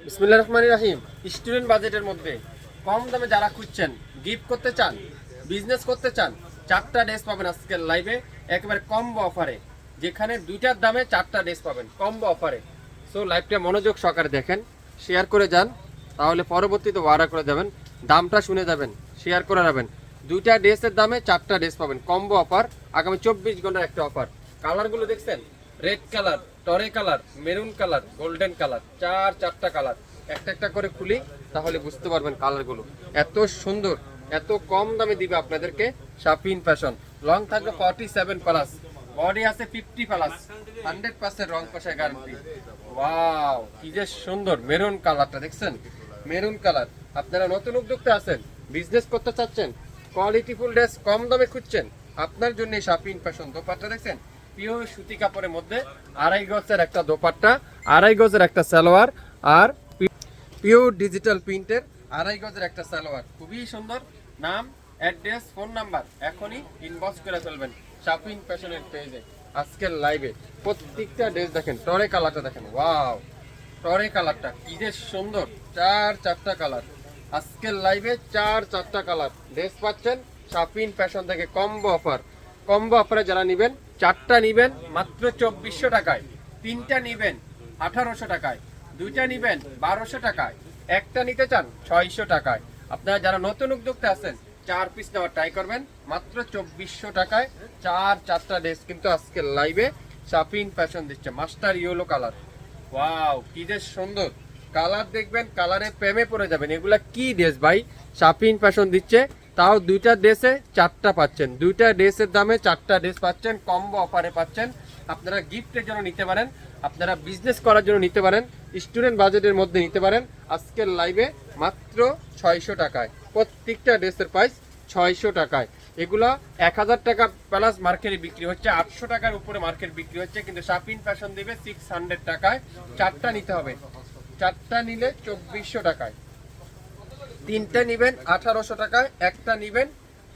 বিসমিল্লাহির রহমানির রহিম। স্টুডেন্ট বাজেটের মধ্যে কম দামে যারা খুঁজছেন, গিফট করতে চান, বিজনেস করতে চান, চারটা ড্রেস পাবেন আজকের লাইভে একেবারে কম্বো অফারে, যেখানে দুইটার দামে চারটা ড্রেস পাবেন কম্বো অফারে। সো লাইভটা মনোযোগ সহকারে দেখেন, শেয়ার করে যান, তাহলে পরবর্তীতে অর্ডার করে যাবেন, দামটা শুনে যাবেন, শেয়ার করে যাবেন। দুইটা ড্রেসের দামে চারটা ড্রেস পাবেন কম্বো অফার, আগামী 24 ঘন্টার একটা অফার। কালারগুলো দেখছেন, রেড কালার, টরে colour, maroon colour, golden colour, চারটা কালার। একটা একটা করে খুলি তাহলে বুঝতে পারবেন কালারগুলো এত সুন্দর, এত কম দামে দিবে আপনাদেরকে শাপিন ফ্যাশন। লং থাকবে 47 প্লাস, বডি আছে 50 প্লাস, 100% রং কষায় গ্যারান্টি। ওয়াও, কি যে সুন্দর মেরুন কালারটা দেখছেন, মেরুন কালার। আপনারা নতুন উদ্যোক্তা আছেন, বিজনেস করতে চাচ্ছেন, কোয়ালিটিফুল ড্রেস কম দামে খুঁজছেন, আপনার জন্য শাপিন ফ্যাশন। দোপাট্টা দেখছেন, পিওর সুতি কাপড়ের মধ্যে 2.5 গজের একটা দোপাট্টা, 2.5 গজের একটা সালোয়ার, আর পিওর ডিজিটাল প্রিন্টের 2.5 গজের একটা সালোয়ার। খুবই সুন্দর। নাম, অ্যাড্রেস, ফোন নাম্বার এখনই ইনবক্স করে ফেলবেন শাপিন ফ্যাশনের পেজে। আজকের লাইভে প্রত্যেকটা ড্রেস দেখেন, টরে কালারটা দেখেন, ওয়াও টরে কালারটা কি যে সুন্দর, চারটা কালার। আজকের লাইভে চারটা কালার ড্রেস পাচ্ছেন শাপিন ফ্যাশন থেকে কম্বো অফার। কম্বো অফারে যারা নেবেন, চারটা নেবেন মাত্র 2400 টাকায়, তিনটা নেবেন 1800 টাকায়, দুইটা নেবেন 1200 টাকায়, একটা নিতে চান 600 টাকায়। আপনারা যারা নতুন উদ্যোক্তা আছেন, 4 পিস নেওয়ার ট্রাই করবেন মাত্র 2400 টাকায়। চারটা ড্রেস কিন্তু আজকে লাইভে শাপিন ফ্যাশন দিচ্ছে। মাস্টার ইয়েলো কালার, ওয়াও কি যে সুন্দর কালার, দেখবেন কালারে প্রেমে পড়ে যাবেন। এগুলা কি ড্রেস ভাই, শাপিন ফ্যাশন দিচ্ছে, তাও দুইটা ড্রেসে চারটা পাচ্ছেন, দুইটা ড্রেসের দামে চারটা ড্রেস পাচ্ছেন, কম্বো অফারে পাচ্ছেন। আপনারা গিফটের জন্য নিতে পারেন, আপনারা বিজনেস করার জন্য নিতে পারেন, স্টুডেন্ট বাজেটের মধ্যে নিতে পারেন। আজকের লাইভে মাত্র 600 টাকায়, প্রত্যেকটা ড্রেসের প্রাইস 600 টাকায়। এগুলো 1000 টাকা প্লাস মার্কেটে বিক্রি হচ্ছে, 800 টাকার উপরে মার্কেট বিক্রি হচ্ছে, কিন্তু শাপিন ফ্যাশন দেবে 600 টাকায়। চারটা নিতে হবে, চারটা নিলে 2400 টাকায়, তিনটা নিবেন 1800 টাকায়, একটা নিবেন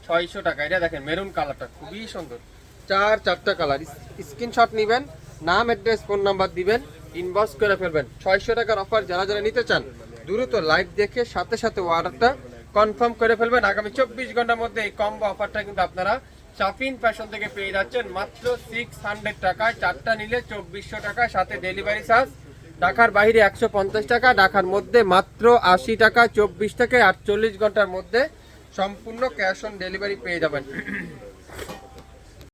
600 টাকা। এটা দেখেন মেরুন কালারটা খুবই সুন্দর, চারটা কালার। স্ক্রিনশট নিবেন, নাম, অ্যাড্রেস, ফোন নাম্বার দিবেন, ইনবক্স করে ফেলবেন। 600 টাকার অফার যারা যারা নিতে চান, দ্রুত লাইভ দেখে সাথে সাথে অর্ডারটা কনফার্ম করে ফেলবেন। আগামী 24 ঘন্টার মধ্যে এই কম্বো অফারটা কিন্তু আপনারা শাপিন ফ্যাশন থেকে পেয়ে যাচ্ছেন মাত্র 600 টাকায়। চারটা নিলে 2400 টাকা, সাথে ডেলিভারি চার্জ। ঢাকার বাইরে 150 টাকা, ঢাকার মধ্যে মাত্র 80 টাকা। 24 থেকে 48 ঘন্টার মধ্যে সম্পূর্ণ ক্যাশ অন ডেলিভারি পেয়ে যাবেন।